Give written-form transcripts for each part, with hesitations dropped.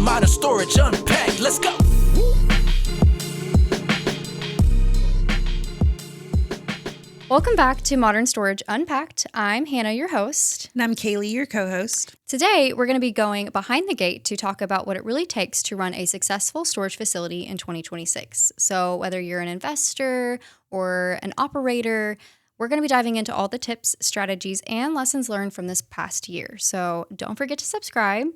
Modern Storage Unpacked. Let's go. Welcome back to Modern Storage Unpacked. I'm Hannah, your host. And I'm Kaylee, your co-host. Today, we're going to be going behind the gate to talk about what it really takes to run a successful storage facility in 2026. So whether you're an investor or an operator, we're going to be diving into all the tips, strategies, and lessons learned from this past year. So don't forget to subscribe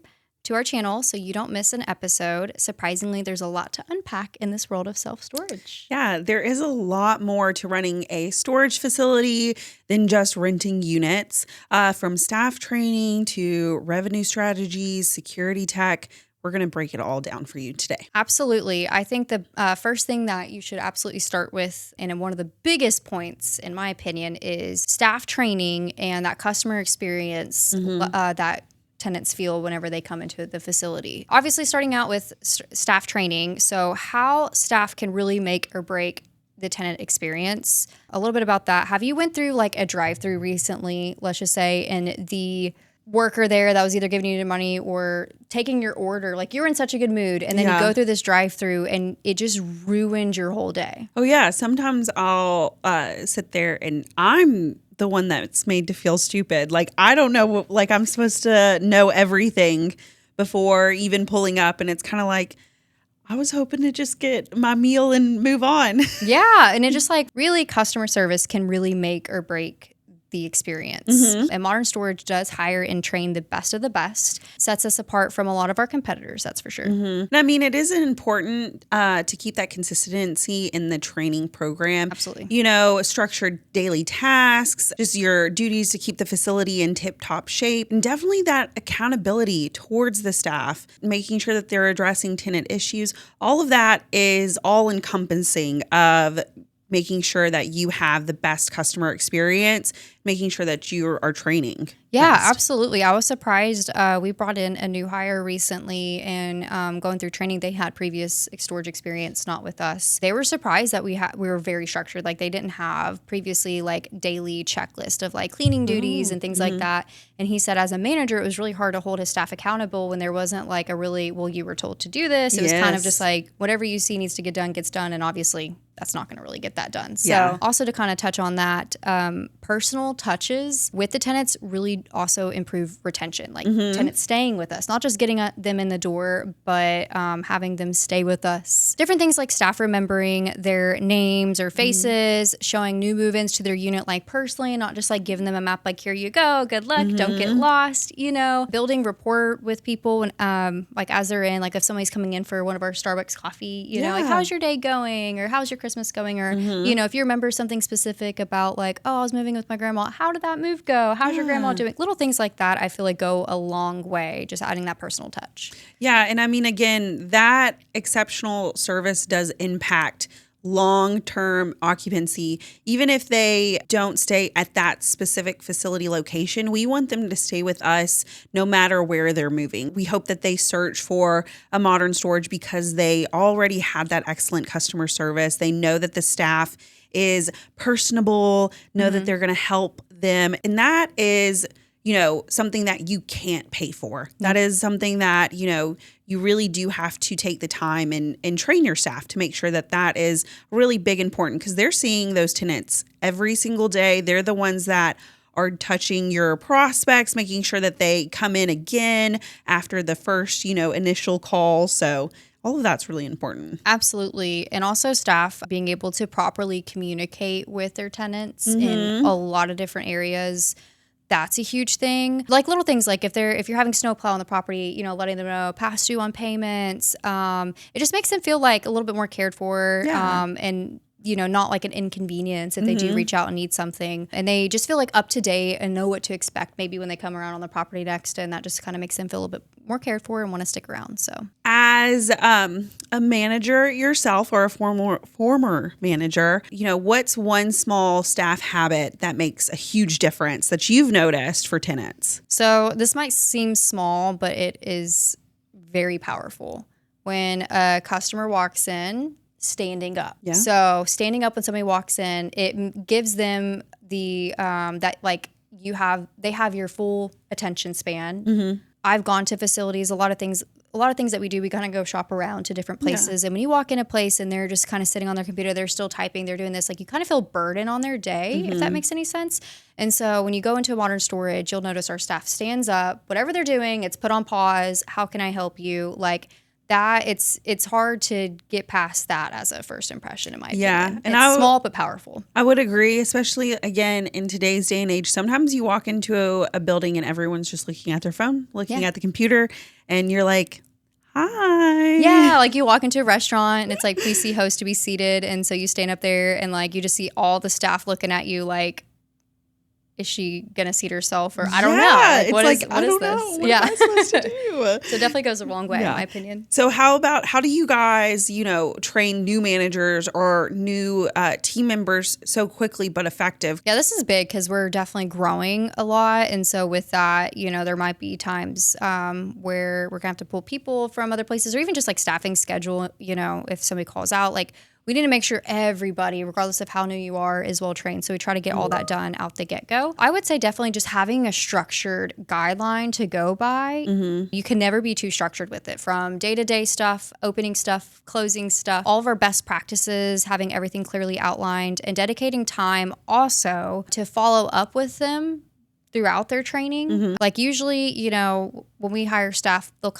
to our channel so you don't miss an episode. Surprisingly, there's a lot to unpack in this world of self-storage. Yeah, there is a lot more to running a storage facility than just renting units. From staff training to revenue strategies, security tech, we're going to break it all down for you today. Absolutely. I think the first thing that you should absolutely start with, and one of the biggest points, in my opinion, is staff training and that customer experience that tenants feel whenever they come into the facility. Obviously, starting out with staff training. So how staff can really make or break the tenant experience. A little bit about that. Have you went through like a drive-through recently, let's just say, and the worker there that was either giving you the money or taking your order, like you're in such a good mood, and then you go through this drive-through and it just ruined your whole day? Oh yeah, sometimes I'll sit there and I'm the one that's made to feel stupid. Like I don't know, like I'm supposed to know everything before even pulling up, and it's kind of like I was hoping to just get my meal and move on. Yeah, and it just like really customer service can really make or break the experience. And Modern Storage does hire and train the best of the best. Sets us apart from a lot of our competitors, that's for sure. And I mean, it is important to keep that consistency in the training program. Absolutely. You know, structured daily tasks, just your duties to keep the facility in tip-top shape, and definitely that accountability towards the staff, making sure that they're addressing tenant issues. All of that is all encompassing of making sure that you have the best customer experience, making sure that you are training. Yeah, best. absolutely. I was surprised. We brought in a new hire recently, and going through training, they had previous storage experience, not with us. They were surprised that we were very structured. Like they didn't have previously like daily checklist of like cleaning duties and things like that. And he said as a manager, it was really hard to hold his staff accountable when there wasn't like a really, well, you were told to do this. It was kind of just like whatever you see needs to get done, gets done. And obviously that's not going to really get that done. So also to kind of touch on that, personal touches with the tenants really also improve retention, like tenants staying with us, not just getting them in the door, but having them stay with us. Different things like staff remembering their names or faces, showing new move-ins to their unit like personally, not just like giving them a map like, here you go, good luck, don't get lost, you know, building rapport with people when, like as they're in, like if somebody's coming in for one of our Starbucks coffee, you know, like how's your day going, or how's your Christmas going, or, you know, if you remember something specific about like, oh, I was moving with my grandma, how did that move go? How's your grandma doing? Little things like that, I feel like go a long way, just adding that personal touch. Yeah, and I mean, again, that exceptional service does impact long-term occupancy. Even if they don't stay at that specific facility location, we want them to stay with us no matter where they're moving. We hope that they search for a Modern Storage because they already have that excellent customer service. They know that the staff is personable, know that they're going to help them. And that is, you know, something that you can't pay for. That is something that, you know, you really do have to take the time and train your staff to make sure that that is really big and important, because they're seeing those tenants every single day. They're the ones that are touching your prospects, making sure that they come in again after the first, you know, initial call. So all of that's really important. Absolutely. And also staff being able to properly communicate with their tenants in a lot of different areas. That's a huge thing. Like little things like if you're having snowplow on the property, you know, letting them know past due on payments. It just makes them feel like a little bit more cared for. And you know, not like an inconvenience if they do reach out and need something. And they just feel like up to date and know what to expect maybe when they come around on the property next. And that just kind of makes them feel a bit more cared for and want to stick around. So as a manager yourself or a former manager, you know, what's one small staff habit that makes a huge difference that you've noticed for tenants? So this might seem small, but it is very powerful. When a customer walks in, standing up. Yeah. So standing up when somebody walks in, it gives them the that like they have your full attention span. I've gone to facilities, a lot of things a lot of things that we do, we kind of go shop around to different places. And when you walk in a place and they're just kind of sitting on their computer, they're still typing, they're doing this, like you kind of feel burden on their day, if that makes any sense. And so when you go into a Modern Storage, you'll notice our staff stands up, whatever they're doing, it's put on pause. How can I help you? Like that, it's hard to get past that as a first impression, in my opinion. And it's small but powerful. I would agree, especially again in today's day and age. Sometimes you walk into a building and everyone's just looking at their phone, looking at the computer, and you're like, hi. Yeah, like you walk into a restaurant and it's like, please see host to be seated. And so you stand up there and like you just see all the staff looking at you like, is she gonna seat herself, or I don't know? Like, what is this? What am I supposed to do? So it definitely goes a long way, in my opinion. So how do you guys, train new managers or new team members so quickly but effective? Yeah, this is big because we're definitely growing a lot, and so with that, there might be times where we're gonna have to pull people from other places, or even just like staffing schedule. If somebody calls out, like. We need to make sure everybody, regardless of how new you are, is well trained. So we try to get all that done out the get-go. I would say definitely just having a structured guideline to go by. You can never be too structured with it, from day-to-day stuff, opening stuff, closing stuff, all of our best practices, having everything clearly outlined, and dedicating time also to follow up with them throughout their training. Like usually, when we hire staff, we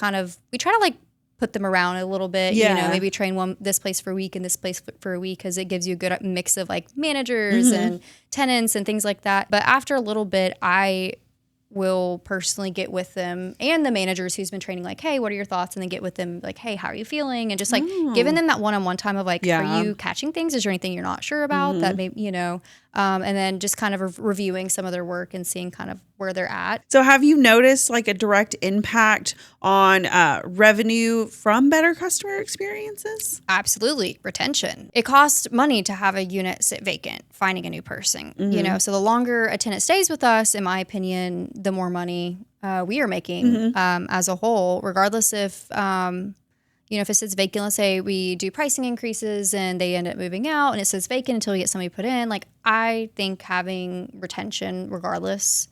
try to like put them around a little bit, maybe train this place for a week and this place for a week, because it gives you a good mix of like managers and tenants and things like that. But after a little bit, I will personally get with them and the managers who's been training, like, hey, what are your thoughts? And then get with them like, hey, how are you feeling? And just like giving them that one-on-one time of like, are you catching things? Is there anything you're not sure about that maybe, and then just kind of reviewing some of their work and seeing kind of where they're at. So have you noticed like a direct impact on revenue from better customer experiences? Absolutely. Retention. It costs money to have a unit sit vacant, finding a new person, so the longer a tenant stays with us, in my opinion, the more money we are making as a whole, regardless if if it sits vacant. Let's say we do pricing increases and they end up moving out and it sits vacant until we get somebody put in. Like, I think having retention regardless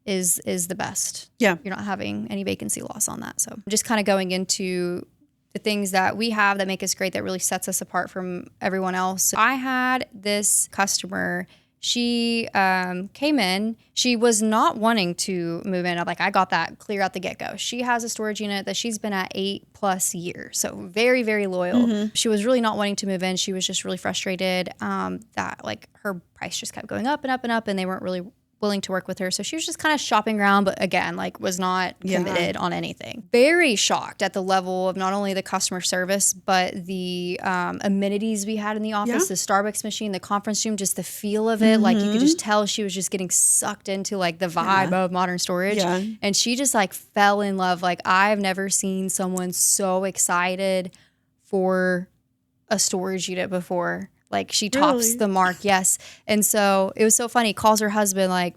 is the best. Yeah. You're not having any vacancy loss on that. So just kind of going into the things that we have that make us great, that really sets us apart from everyone else. I had this customer. She came in. She was not wanting to move in. I got that clear out the get-go. She has a storage unit that she's been at 8+ years. So very, very loyal. She was really not wanting to move in. She was just really frustrated that like her price just kept going up and up and up, and they weren't really willing to work with her. So she was just kind of shopping around, but again, like was not committed on anything. Very shocked at the level of not only the customer service, but the amenities we had in the office, the Starbucks machine, the conference room, just the feel of it. Like you could just tell she was just getting sucked into like the vibe of Modern Storage. And she just like fell in love. Like, I've never seen someone so excited for a storage unit before. Like, she tops the mark, yes. And so it was so funny. Calls her husband like,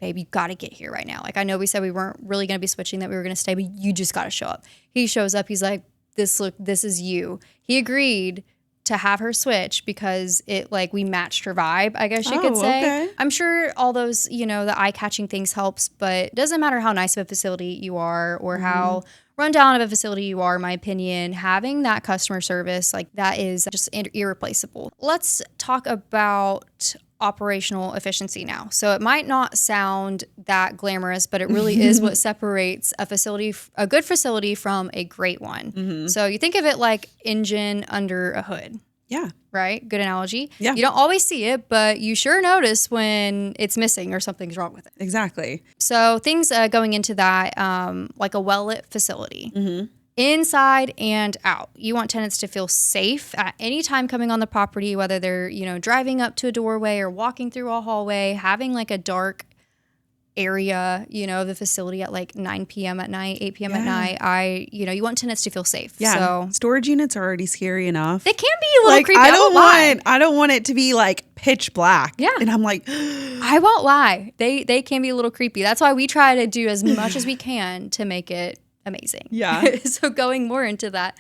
babe, you got to get here right now. Like, I know we said we weren't really going to be switching, that we were going to stay, but you just got to show up. He shows up. He's like, this is you. He agreed to have her switch because it like we matched her vibe, I guess you could say. Okay. I'm sure all those, the eye-catching things helps, but it doesn't matter how nice of a facility you are or how rundown of a facility you are, in my opinion, having that customer service, like that is just irreplaceable. Let's talk about operational efficiency now. So it might not sound that glamorous, but it really is what separates a good facility from a great one. So you think of it like engine under a hood. Yeah. Right? Good analogy. Yeah. You don't always see it, but you sure notice when it's missing or something's wrong with it. Exactly. So things going into that, like a well-lit facility, inside and out. You want tenants to feel safe at any time coming on the property, whether they're, driving up to a doorway or walking through a hallway, having like a dark area, of the facility at like 9 p.m. at night, 8 p.m. at night. You want tenants to feel safe. Yeah. So storage units are already scary enough. They can be a little creepy. I don't want it to be like pitch black. Yeah. And I'm like, I won't lie. They can be a little creepy. That's why we try to do as much as we can to make it amazing. Yeah. So going more into that,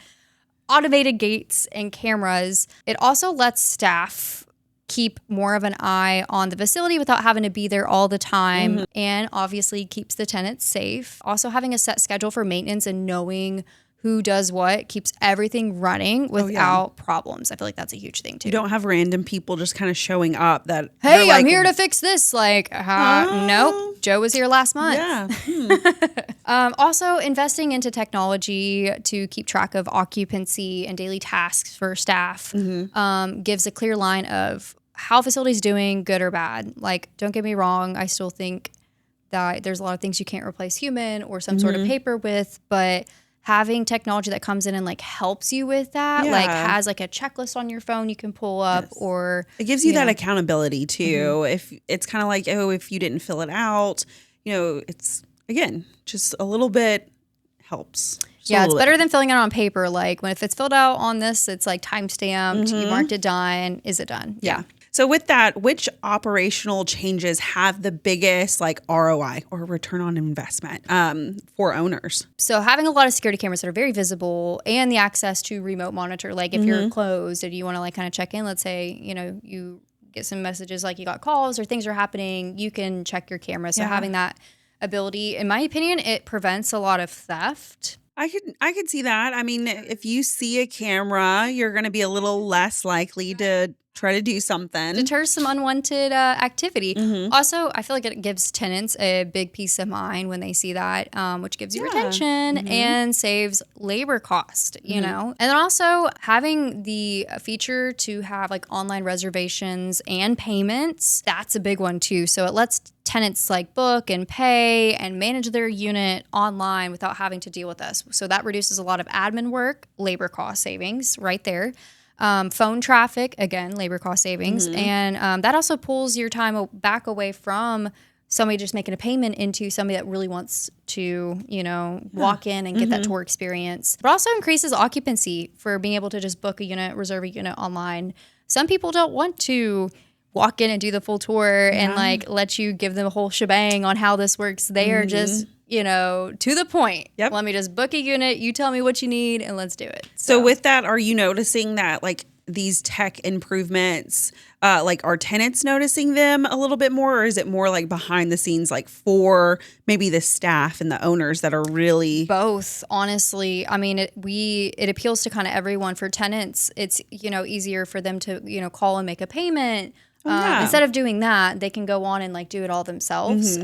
automated gates and cameras, it also lets staff keep more of an eye on the facility without having to be there all the time, and obviously keeps the tenants safe. Also having a set schedule for maintenance and knowing who does what, keeps everything running without problems. I feel like that's a huge thing too. You don't have random people just kind of showing up that, hey, like, I'm here to fix this. Like, nope, Joe was here last month. Yeah. Also, investing into technology to keep track of occupancy and daily tasks for staff gives a clear line of how facility's doing, good or bad. Like, don't get me wrong, I still think that there's a lot of things you can't replace human or some sort of paper with, but having technology that comes in and like helps you with that, like has like a checklist on your phone you can pull up, or it gives you that accountability too. If it's kind of like, oh, if you didn't fill it out, it's, again, just a little bit helps. Yeah, it's better than filling it out on paper. Like if it's filled out on this, it's like time stamped, you marked it done. Is it done? Yeah. So with that, which operational changes have the biggest like ROI or return on investment for owners? So having a lot of security cameras that are very visible and the access to remote monitor, like if you're closed and you want to like kind of check in, let's say, you get some messages like you got calls or things are happening, you can check your camera. So having that ability, in my opinion, it prevents a lot of theft. I could see that. I mean, if you see a camera, you're going to be a little less likely to try to do something. Deters some unwanted activity. Also, I feel like it gives tenants a big peace of mind when they see that, which gives you retention and saves labor cost, you know? And then also having the feature to have like online reservations and payments, that's a big one too. So it lets tenants like book and pay and manage their unit online without having to deal with us. So that reduces a lot of admin work, labor cost savings right there. Phone traffic, again, labor cost savings. And that also pulls your time back away from somebody just making a payment into somebody that really wants to, walk in and get that tour experience. But also increases occupancy for being able to just book a unit, reserve a unit online. Some people don't want to walk in and do the full tour and like let you give them a whole shebang on how this works. They are just, to the point. Yep. Let me just book a unit. You tell me what you need and let's do it. So with that, are you noticing that like these tech improvements, like are tenants noticing them a little bit more, or is it more like behind the scenes, like for maybe the staff and the owners that are really both? Honestly, I mean, it appeals to kind of everyone. For tenants, it's easier for them to call and make a payment. Instead of doing that, they can go on and like do it all themselves.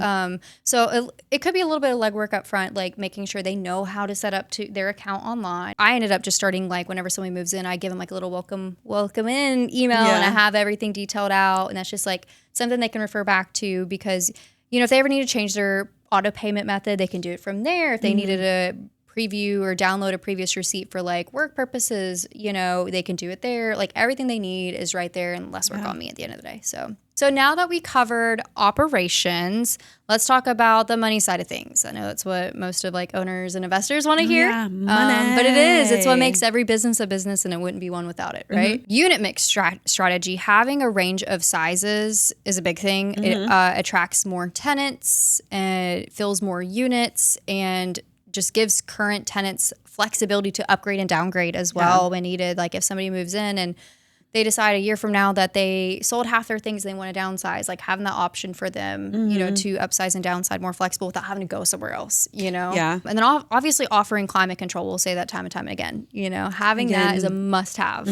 So it could be a little bit of legwork up front, like making sure they know how to set up to their account online. I ended up just starting like whenever somebody moves in, I give them like a little welcome in email, and I have everything detailed out, and that's just like something they can refer back to because if they ever need to change their auto payment method, they can do it from there. If they needed a preview or download a previous receipt for like work purposes, they can do it there. Like everything they need is right there and less work on me at the end of the day. So now that we covered operations, let's talk about the money side of things. I know that's what most of like owners and investors want to hear. Yeah, money. But it's what makes every business a business, and it wouldn't be one without it, right? Unit mix strategy, having a range of sizes is a big thing. It attracts more tenants, and it fills more units, and just gives current tenants flexibility to upgrade and downgrade as well when needed. Like if somebody moves in and they decide a year from now that they sold half their things and they want to downsize, like having that option for them, to upsize and downsize more flexible without having to go somewhere else, Yeah. And then obviously offering climate control, we'll say that time and time again, having that is a must have,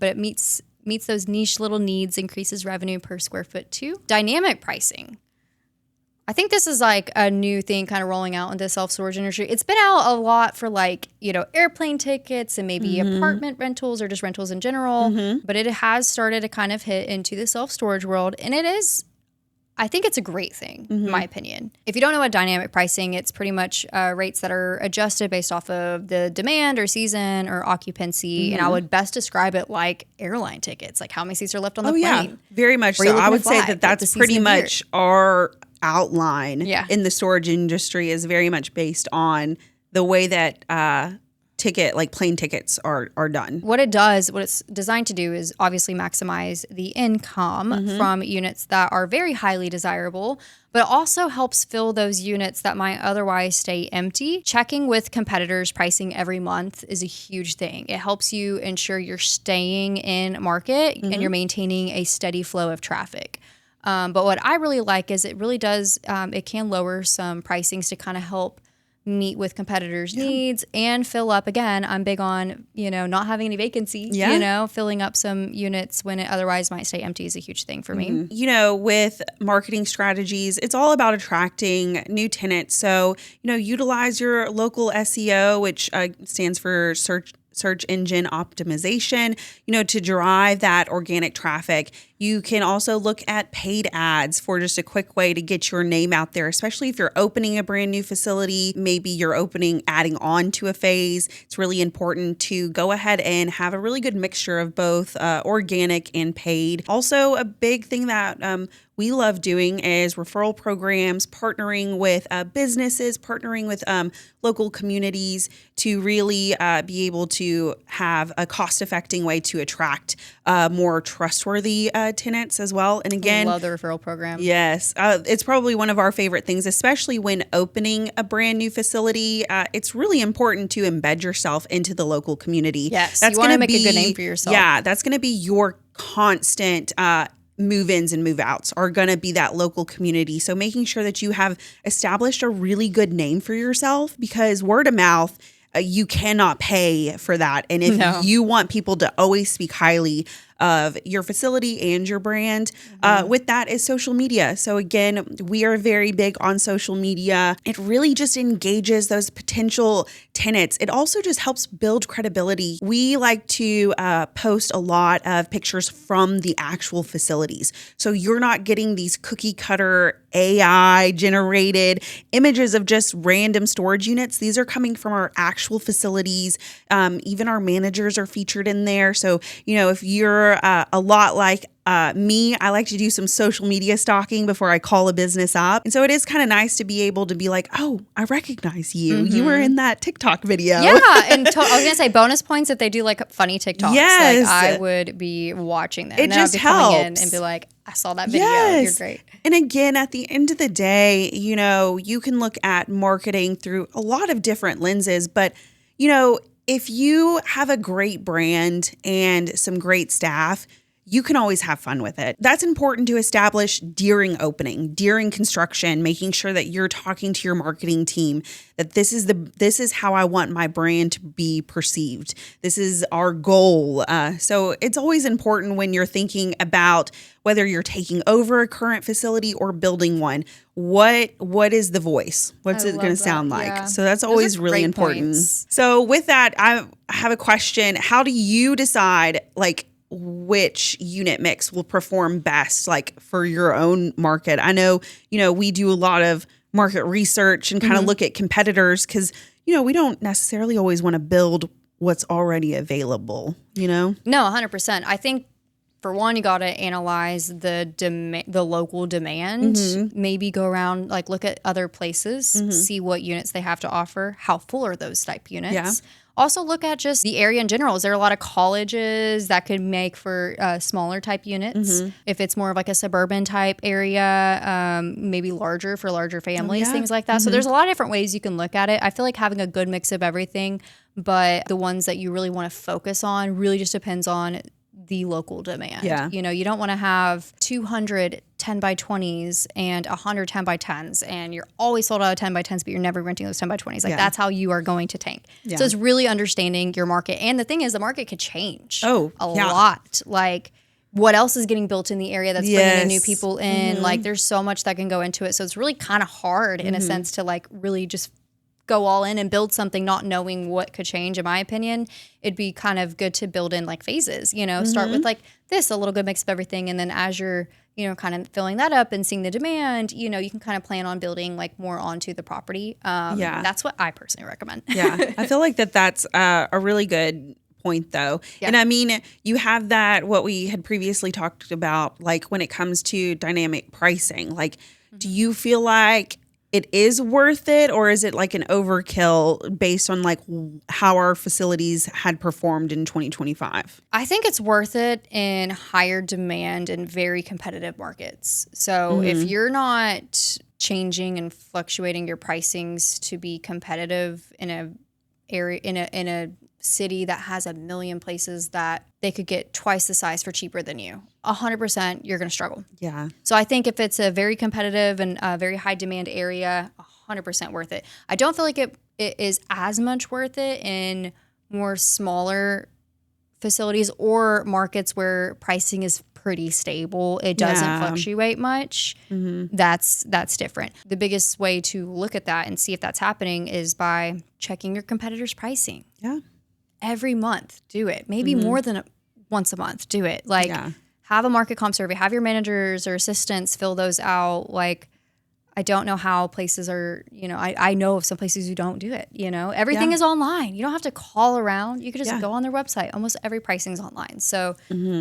but it meets those niche little needs, increases revenue per square foot too. Dynamic pricing. I think this is like a new thing kind of rolling out in the self-storage industry. It's been out a lot for like, airplane tickets and maybe apartment rentals or just rentals in general. But it has started to kind of hit into the self-storage world. And I think it's a great thing, in my opinion. If you don't know what dynamic pricing, it's pretty much rates that are adjusted based off of the demand or season or occupancy. And I would best describe it like airline tickets, like how many seats are left on the plane. Yeah, very much so. I would say that's pretty much our outline in the storage industry is very much based on the way that plane tickets are done. What it's designed to do is obviously maximize the income from units that are very highly desirable, but also helps fill those units that might otherwise stay empty. Checking with competitors' pricing every month is a huge thing. It helps you ensure you're staying in market and you're maintaining a steady flow of traffic. But what I really like is it really does, it can lower some pricings to kind of help meet with competitors' needs and fill up. Again, I'm big on, not having any vacancy, filling up some units when it otherwise might stay empty is a huge thing for me. With marketing strategies, it's all about attracting new tenants. So, utilize your local SEO, which stands for search engine optimization, to drive that organic traffic. You can also look at paid ads for just a quick way to get your name out there, especially if you're opening a brand new facility. Maybe you're adding on to a phase. It's really important to go ahead and have a really good mixture of both organic and paid. Also, a big thing that we love doing is referral programs, partnering with businesses, partnering with local communities to really be able to have a cost-effective way to attract more trustworthy tenants as well. And again, I love the referral program. Yes, it's probably one of our favorite things, especially when opening a brand new facility. It's really important to embed yourself into the local community. Yes, you want to make a good name for yourself. Yeah, that's going to be your constant move-ins and move-outs are going to be that local community. So making sure that you have established a really good name for yourself, because word of mouth, you cannot pay for that. And if you want people to always speak highly of your facility and your brand, with that is social media. So again, we are very big on social media. It really just engages those potential tenants. It also just helps build credibility. We like to post a lot of pictures from the actual facilities. So you're not getting these cookie cutter AI generated images of just random storage units. These are coming from our actual facilities. Even our managers are featured in there. So, if you're a lot like me, I like to do some social media stalking before I call a business up. And so it is kind of nice to be able to be like, oh, I recognize you. Mm-hmm. You were in that TikTok video. Yeah. And I was going to say bonus points if they do like funny TikToks. Yes. Like I would be watching them. It just helps. Coming in and be like, I saw that video. Yes. You're great. And again, at the end of the day, you can look at marketing through a lot of different lenses. But, if you have a great brand and some great staff, you can always have fun with it. That's important to establish during opening, during construction, making sure that you're talking to your marketing team that this is how I want my brand to be perceived. This is our goal. So it's always important when you're thinking about whether you're taking over a current facility or building one. What is the voice? What's it going to sound like? Yeah. So that's always really important. Points. So with that, I have a question. How do you decide which unit mix will perform best for your own market? I know, we do a lot of market research and kind of look at competitors because, we don't necessarily always want to build what's already available, No, 100%. I think for one, you got to analyze the local demand, maybe go around, look at other places, see what units they have to offer, how full are those type units. Yeah. Also look at just the area in general. Is there a lot of colleges that could make for smaller type units? If it's more of a suburban type area, maybe larger for larger families, things like that. So there's a lot of different ways you can look at it. I feel like having a good mix of everything, but the ones that you really want to focus on really just depends on the local demand. Yeah. You don't want to have 200 10 by 20s and 100 10 by 10s and you're always sold out of 10 by 10s, but you're never renting those 10 by 20s. That's how you are going to tank. Yeah. So it's really understanding your market. And the thing is, the market could change a lot. What else is getting built in the area that's bringing in new people in? There's so much that can go into it. So it's really kind of hard in a sense to really just go all in and build something not knowing what could change. In my opinion, it'd be kind of good to build in phases, start with a little good mix of everything. And then as you're, kind of filling that up and seeing the demand, you can kind of plan on building more onto the property. That's what I personally recommend. Yeah. I feel like that's a really good point though. Yeah. And I mean, you have that, what we had previously talked about, when it comes to dynamic pricing, do you feel like it is worth it, or is it an overkill based on how our facilities had performed in 2025? I think it's worth it in higher demand and very competitive markets. So if you're not changing and fluctuating your pricings to be competitive in a area in a city that has a million places that they could get twice the size for cheaper than you, 100% you're going to struggle. Yeah. So I think if it's a very competitive and a very high demand area, 100% worth it. I don't feel like it is as much worth it in more smaller facilities or markets where pricing is pretty stable. It doesn't fluctuate much. That's different. The biggest way to look at that and see if that's happening is by checking your competitors' pricing. Yeah. Every month, do it. Maybe more than once a month, do it. Like, have a market comp survey. Have your managers or assistants fill those out. Like, I don't know how places are, I know of some places who don't do it, Everything is online. You don't have to call around. You could just go on their website. Almost every pricing's online. So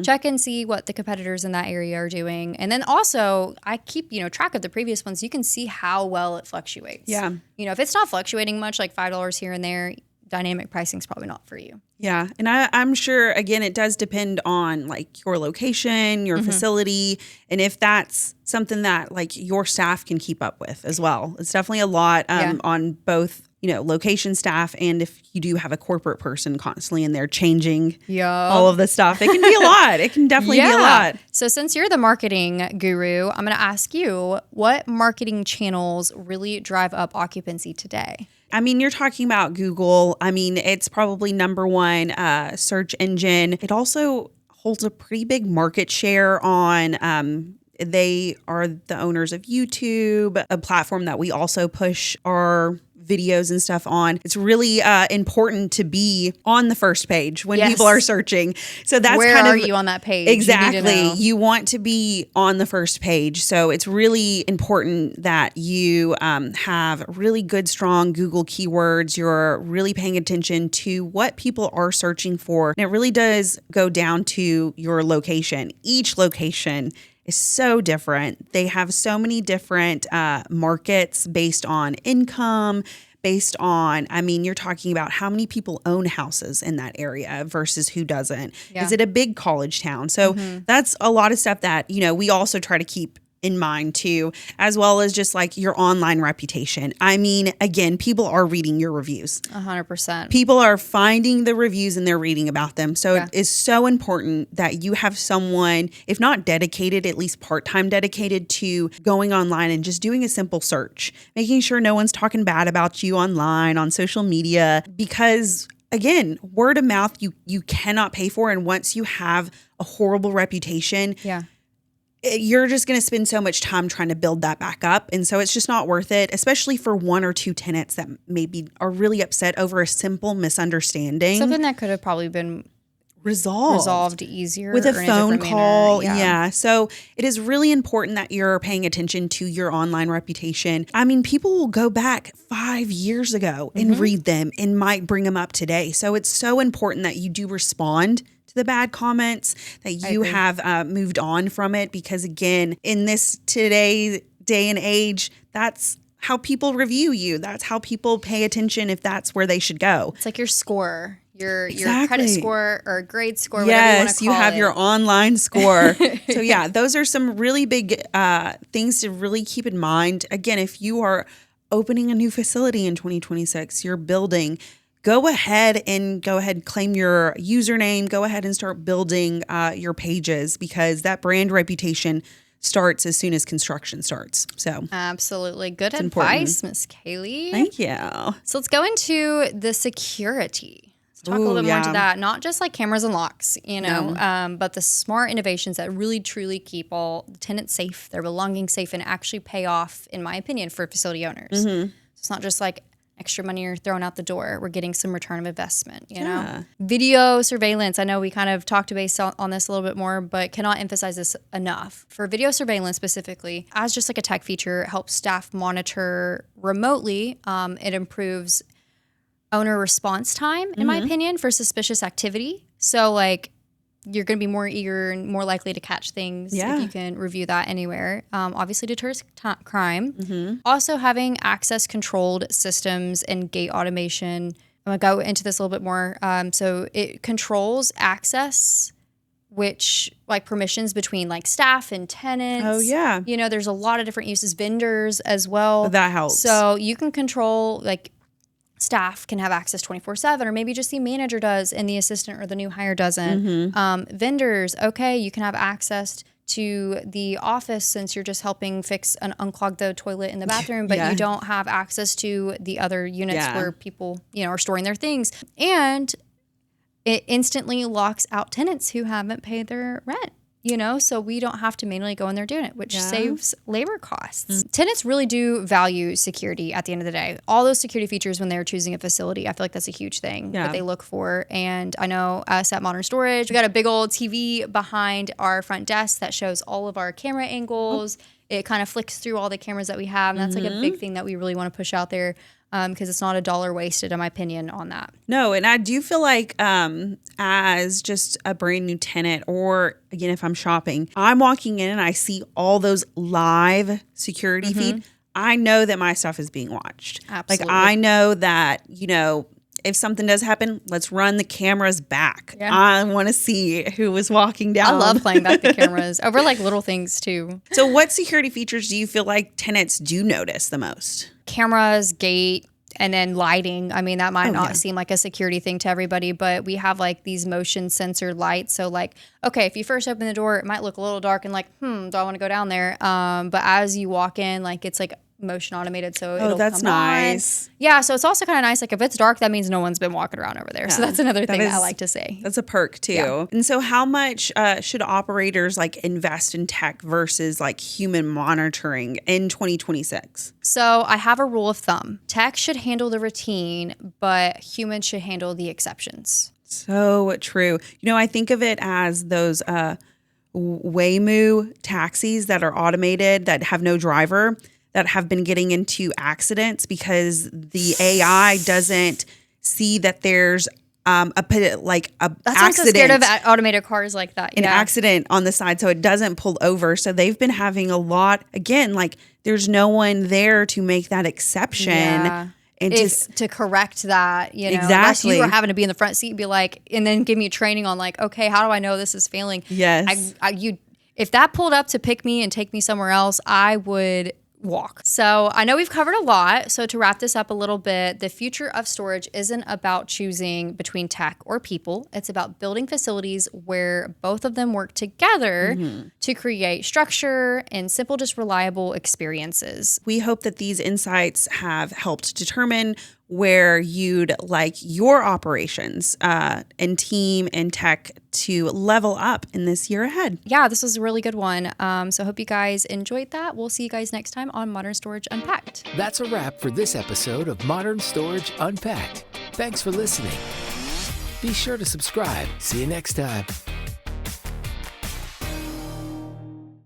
check and see what the competitors in that area are doing. And then also, I keep, track of the previous ones. You can see how well it fluctuates. Yeah. If it's not fluctuating much, like $5 here and there, dynamic pricing is probably not for you. Yeah. And I'm sure, again, it does depend on like your location, your facility, and if that's something that like your staff can keep up with as well. It's definitely a lot on both, location staff, and if you do have a corporate person constantly in there changing all of the stuff, it can be a lot. It can definitely be a lot. So since you're the marketing guru, I'm going to ask you, what marketing channels really drive up occupancy today? I mean, you're talking about Google. I mean, it's probably number one search engine. It also holds a pretty big market share on, they are the owners of YouTube, a platform that we also push our videos and stuff on. It's really important to be on the first page when people are searching. So that's where are you on that page? Exactly. You want to be on the first page. So it's really important that you have really good, strong Google keywords. You're really paying attention to what people are searching for. And it really does go down to your location. Each location is so different. They have so many different markets based on income, based on, you're talking about how many people own houses in that area versus who doesn't. Yeah. Is it a big college town? So that's a lot of stuff that, we also try to keep in mind too, as well as just like your online reputation. Again, people are reading your reviews. 100%. People are finding the reviews and they're reading about them. So it is so important that you have someone, if not dedicated, at least part-time dedicated to going online and just doing a simple search, making sure no one's talking bad about you online, on social media, because again, word of mouth, you cannot pay for. And once you have a horrible reputation, you're just going to spend so much time trying to build that back up. And so it's just not worth it, especially for one or two tenants that maybe are really upset over a simple misunderstanding. Something that could have probably been resolved easier with a phone call. Yeah. So it is really important that you're paying attention to your online reputation. People will go back 5 years ago and read them and might bring them up today. So it's so important that you do respond to the bad comments, that you have moved on from it, because again, in this today day and age, that's how people review you. That's how people pay attention if that's where they should go. It's like your score, your credit score or grade score, whatever you want to call it. Yes, you have your online score. So yeah, those are some really big things to really keep in mind. Again, if you are opening a new facility in 2026, you're building, go ahead and claim your username. Go ahead and start building your pages, because that brand reputation starts as soon as construction starts. So absolutely. Good advice, Miss Kaylee. Thank you. So let's go into the security. Let's talk a little bit more into that. Not just like cameras and locks, but the smart innovations that really truly keep all the tenants safe, their belongings safe, and actually pay off, in my opinion, for facility owners. So it's not just like extra money you're throwing out the door. We're getting some return of investment, you know? Video surveillance. I know we kind of talked base on this a little bit more, but cannot emphasize this enough. For video surveillance specifically, as just like a tech feature, it helps staff monitor remotely. It improves owner response time, in my opinion, for suspicious activity. So like, you're going to be more eager and more likely to catch things if you can review that anywhere. Obviously deters crime. Also having access controlled systems and gate automation. I'm going to go into this a little bit more. So it controls access, which like permissions between like staff and tenants. Oh yeah. There's a lot of different uses, vendors as well. That helps. So you can control like staff can have access 24/7, or maybe just the manager does and the assistant or the new hire doesn't. Vendors, you can have access to the office since you're just helping fix and unclog the toilet in the bathroom, but you don't have access to the other units where people, are storing their things. And it instantly locks out tenants who haven't paid their rent. So we don't have to manually go in there doing it, which saves labor costs. Tenants really do value security at the end of the day. All those security features when they're choosing a facility, I feel like that's a huge thing that they look for. And I know us at Modern Storage, we got a big old TV behind our front desk that shows all of our camera angles. It kind of flicks through all the cameras that we have. And that's like a big thing that we really want to push out there. Because it's not a dollar wasted, in my opinion, on that. No, and I do feel like as just a brand new tenant, or again, if I'm shopping, I'm walking in and I see all those live security feed. I know that my stuff is being watched. Absolutely. Like I know that, if something does happen, let's run the cameras back. I want to see who was walking down. I love playing back the cameras over like little things too. So what security features do you feel like tenants do notice the most? Cameras, gate, and then lighting. I mean, that might not seem like a security thing to everybody, but we have like these motion sensor lights. So like, okay, if you first open the door, it might look a little dark and like, do I want to go down there? But as you walk in, like it's like motion automated, so it'll that's come nice. on. Yeah, so it's also kind of nice. Like if it's dark, that means no one's been walking around over there. So that's another thing I like to say. That's a perk too. Yeah. And so how much should operators like invest in tech versus like human monitoring in 2026? So I have a rule of thumb. Tech should handle the routine, but humans should handle the exceptions. So true. I think of it as those Waymo taxis that are automated that have no driver, that have been getting into accidents because the AI doesn't see that there's That's accident. I'm so scared of automated cars like that. An accident on the side, so it doesn't pull over. So they've been having a lot, again, like there's no one there to make that exception. And to correct that, Exactly. Unless you were having to be in the front seat and be like, and then give me training on like, okay, how do I know this is failing? Yes. If that pulled up to pick me and take me somewhere else, I would walk. So I know we've covered a lot. So to wrap this up a little bit, the future of storage isn't about choosing between tech or people. It's about building facilities where both of them work together to create structure and simple, just reliable experiences. We hope that these insights have helped determine where you'd like your operations and team and tech to level up in this year ahead. Yeah, this was a really good one. So I hope you guys enjoyed that. We'll see you guys next time on Modern Storage Unpacked. That's a wrap for this episode of Modern Storage Unpacked. Thanks for listening. Be sure to subscribe. See you next time.